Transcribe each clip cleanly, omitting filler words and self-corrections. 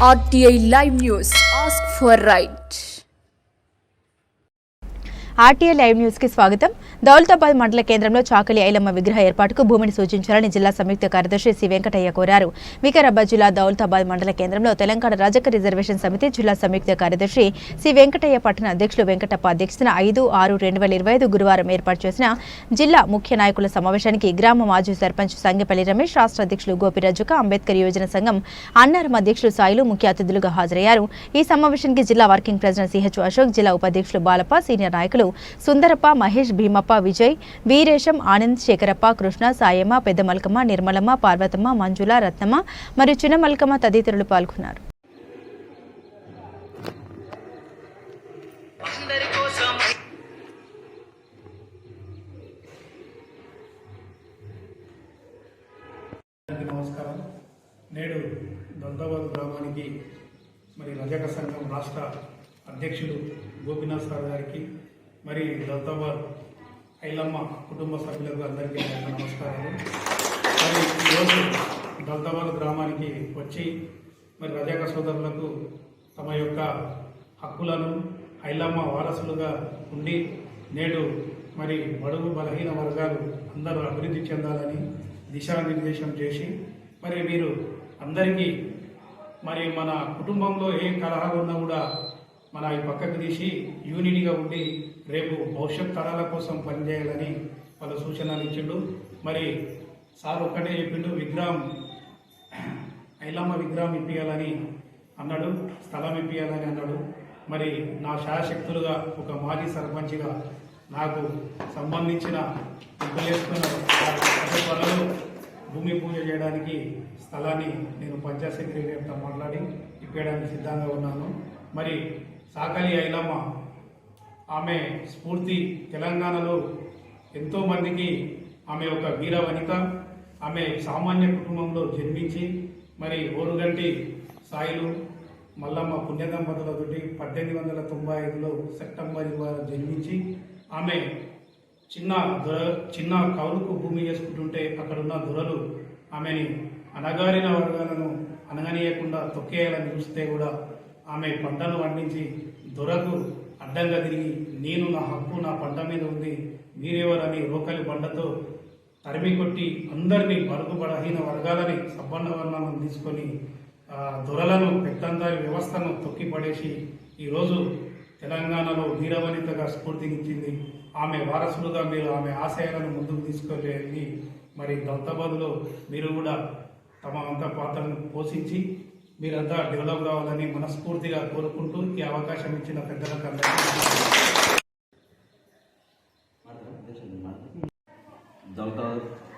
RTI Live News. Ask for right. RTI live news కి స్వాగతం. దౌలతాబాద్ మండల కేంద్రంలో చాకలి ఐలమ్మ విగ్రహ ఏర్పాటుకు భూమిని సూచించాలని జిల్లా సంయుక్త కార్యదర్శి సి వెంకటయ్య కోరారు. వికారాబాద్ జిల్లా దౌలతాబాద్ మండల కేంద్రంలో తెలంగాణ రాజక రిజర్వేషన్ సమితి జిల్లా సంయుక్త కార్యదర్శి సి వెంకటయ్య పట్టణ అధ్యక్షులు వెంకటప్ప అధ్యక్షతన 5/6/2025 గురువారం ఏర్పాటు చేసిన జిల్లా ముఖ్య నాయకుల సమావేశానికి గ్రామ మాజీ సర్పంచ్ సంగెపల్లి రమేష్, రాష్ట్ర అధ్యక్షులు గోపిరాజుక, అంబేద్కర్ యువజన సంఘం అన్నారం అధ్యక్షులు సాయిలు ముఖ్య అతిథులుగా హాజరయ్యారు. ఈ సమావేశానికి జిల్లా వర్కింగ్ ప్రెసిడెంట్ సిహెచ్ అశోక్, జిల్లా ఉపాధ్యక్షులు బాలప్ప, సీనియర్ నాయకులు సుందరప్ప, మహేష్, భీమప్ప, విజయ్, వీరేశం, ఆనంద్, శేఖరప్ప, కృష్ణ, సాయమ్మ, పెద్ద మల్కమ్మ, నిర్మలమ్మ, పార్వతమ్మ, మంజుల, రత్నమ్మ మరియు చిన్న మల్కమ్మ తదితరులు పాల్గొన్నారు. నమస్కారం. నేడు దౌలతాబాద్ గ్రామానికి మరి రజక సంఘం రాష్ట్ర అధ్యక్షులు గోపీనాథ్ సార్ గారికి, మరి దౌలతాబాద్ ఐలమ్మ కుటుంబ సభ్యులకు అందరికీ నమస్కారాలు. మరి ఈరోజు దౌలతాబాద్ గ్రామానికి వచ్చి మరి రజక సోదరులకు తమ యొక్క హక్కులను ఐలమ్మ వారసులుగా ఉండి నేడు మరి బడుగు బలహీన వర్గాలు అందరూ అభివృద్ధి చెందాలని దిశానిర్దేశం చేసి మరి మీరు అందరికీ మరి మన కుటుంబంలో ఏం కలహాలు ఉన్నా కూడా మన ఈ పక్కకు తీసి యూనిటీగా ఉండి రేపు భవిష్యత్ తరాల కోసం పనిచేయాలని వాళ్ళ సూచనలు ఇచ్చిండు. మరి సార్ ఒక్కటే చెప్పిండు, విగ్రహం ఐలమ్మ విగ్రహం ఇప్పియాలని అన్నాడు, స్థలం ఇప్పియాలని అన్నాడు. మరి నా శాయశక్తులుగా ఒక మాజీ సర్పంచ్గా నాకు సంబంధించిన వేసుకున్న పనులు భూమి పూజ చేయడానికి స్థలాన్ని నేను పంచాయత్ సెక్రటరీతో మాట్లాడి ఇప్పేయడానికి సిద్ధంగా ఉన్నాను. మరి చాకలి ఐలమ్మ ఆమె స్ఫూర్తి తెలంగాణలో ఎంతోమందికి ఆమె ఒక వీర వనిత. ఆమె సామాన్య కుటుంబంలో జన్మించి మరి ఓరుగంటి సాయిలు మల్లమ్మ పుణ్యదంపతులతోటి 1895లో సెప్టెంబర్ 20 జన్మించి ఆమె చిన్న కౌలుకు భూమి చేసుకుంటుంటే అక్కడున్న దొరలు ఆమెని అణగారిన వర్గాలను అనగనీయకుండా తొక్కేయాలని చూస్తే కూడా ఆమె పంటను పండించి దొరకు అడ్డంగా తిరిగి నేను నా హక్కు నా పంట మీద ఉంది, మీరెవరని రోకలి బండతో తరిమి కొట్టి అందరినీ బడుగు బలహీన వర్గాలని సబ్బన్న వర్ణాలను తీసుకొని దొరలను పెత్తందారి వ్యవస్థను తొక్కిపడేసి ఈరోజు తెలంగాణలో వీరవనితగా స్ఫూర్తినిచ్చింది. ఆమె వారసులుగా మీరు ఆమె ఆశయాలను ముందుకు తీసుకెళ్ళి మరి దౌలతాబాద్లో మీరు కూడా తమ అంత పాత్రను పోషించి మీరంతా డెవలప్ కావాలని మనస్ఫూర్తిగా కోరుకుంటూ ఈ అవకాశం ఇచ్చిన పెద్దలకు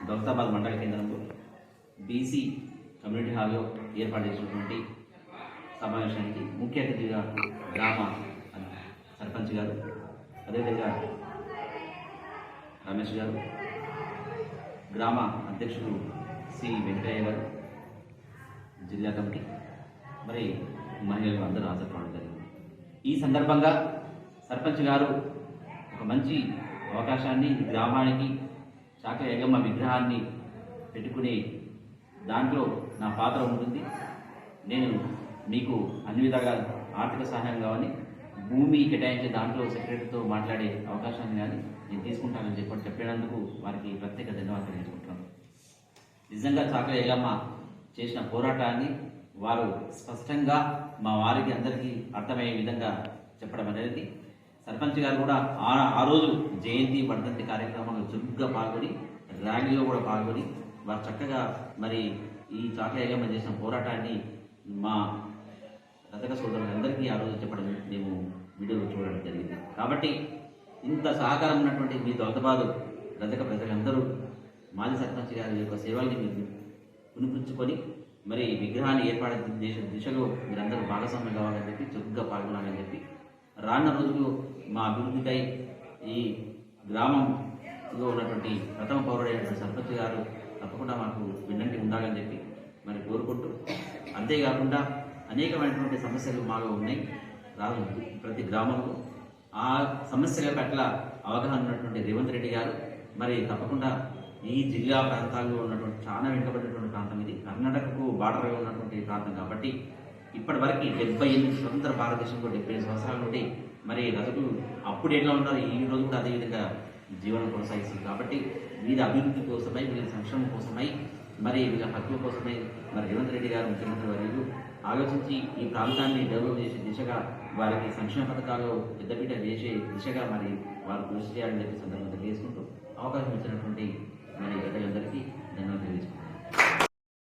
దౌలతాబాద్ మండల కేంద్రంలో బీసీ కమ్యూనిటీ హాల్లో ఏర్పాటు చేసినటువంటి సమావేశానికి ముఖ్య అతిథిగా గ్రామ సర్పంచ్ గారు, అదేవిధంగా రమేష్ గారు, గ్రామ అధ్యక్షుడు సి వెంకటయ్య గారు, జిల్లా కమిటీ మరి మహిళలు అందరూ హాజరుపడడం జరిగింది. ఈ సందర్భంగా సర్పంచ్ గారు ఒక మంచి అవకాశాన్ని గ్రామానికి చాకలి ఐలమ్మ విగ్రహాన్ని పెట్టుకుని దాంట్లో నా పాత్ర ఉంటుంది, నేను మీకు అన్ని విధాలుగా ఆర్థిక సహాయం కావాలి, భూమి కేటాయించే దాంట్లో సెక్రటరీతో మాట్లాడే అవకాశాన్ని కానీ నేను తీసుకుంటానని చెప్పినందుకు వారికి ప్రత్యేక ధన్యవాదాలు తెలుసుకుంటున్నాను. నిజంగా చాకలి ఐలమ్మ చేసిన పోరాటాన్ని వారు స్పష్టంగా మా వారికి అందరికీ అర్థమయ్యే విధంగా చెప్పడం అనేది, సర్పంచ్ గారు కూడా ఆ రోజు జయంతి వర్ధంతి కార్యక్రమంలో చురుగ్గా పాల్గొని ర్యాలీలో కూడా పాల్గొని వారు చక్కగా మరి ఈ చాకలి ఐలమ్మ చేసిన పోరాటాన్ని మా రజక సోదరులందరికీ ఆ రోజు చెప్పడం మేము వీడియోలో చూడడం జరిగింది. కాబట్టి ఇంత సహకారం ఉన్నటువంటి మీ దౌలతాబాద్ రజక ప్రజలందరూ మాజీ సర్పంచ్ గారి యొక్క సేవల్ని మీరు పునిపుచ్చుకొని మరి విగ్రహాన్ని ఏర్పాటు దిశలో మీరందరూ భాగస్వామ్యం కావాలని చెప్పి చురుగ్గా పాల్గొనాలని చెప్పి రానున్న రోజులు మా అభివృద్ధికై ఈ గ్రామంలో ఉన్నటువంటి ప్రథమ పౌరుడైనటువంటి సర్పంచ్ గారు తప్పకుండా మాకు విన్నంటి ఉండాలని చెప్పి మరి కోరుకుంటూ, అంతేకాకుండా అనేకమైనటువంటి సమస్యలు మాలో ఉన్నాయి ప్రతి గ్రామంలో. ఆ సమస్యల పట్ల అవగాహన ఉన్నటువంటి రేవంత్ రెడ్డి గారు మరి తప్పకుండా ఈ జిల్లా ప్రాంతాల్లో ఉన్నటువంటి చాలా వెనుకబడినటువంటి ప్రాంతం ఇది, కర్ణాటకకు బార్డర్గా ఉన్నటువంటి ప్రాంతం కాబట్టి ఇప్పటి వరకు 78 స్వతంత్ర భారతదేశంలో 75 సంవత్సరాల నుండి మరి రజకులు అప్పుడు ఎట్లా ఉన్నారు ఈ రోజు కూడా అదేవిధంగా జీవనం కొనసాగిస్తుంది. కాబట్టి వీరి అభివృద్ధి కోసమై, వీరి సంక్షేమం కోసమై, మరి వీళ్ళ హక్కుల కోసమై మరి రేవంత్ రెడ్డి గారు ముఖ్యమంత్రి వర్యులు ఆలోచించి ఈ ప్రాంతాన్ని డెవలప్ చేసే దిశగా వారికి సంక్షేమ పథకాలు పెద్దపీట చేసే దిశగా మరి వారు కృషి చేయాలని చెప్పి సందర్భంగా తెలియజేసుకుంటూ అవకాశం ఇచ్చినటువంటి మరి ప్రజలందరికీ ధన్యవాదాలు తెలియజేసుకుంటారు.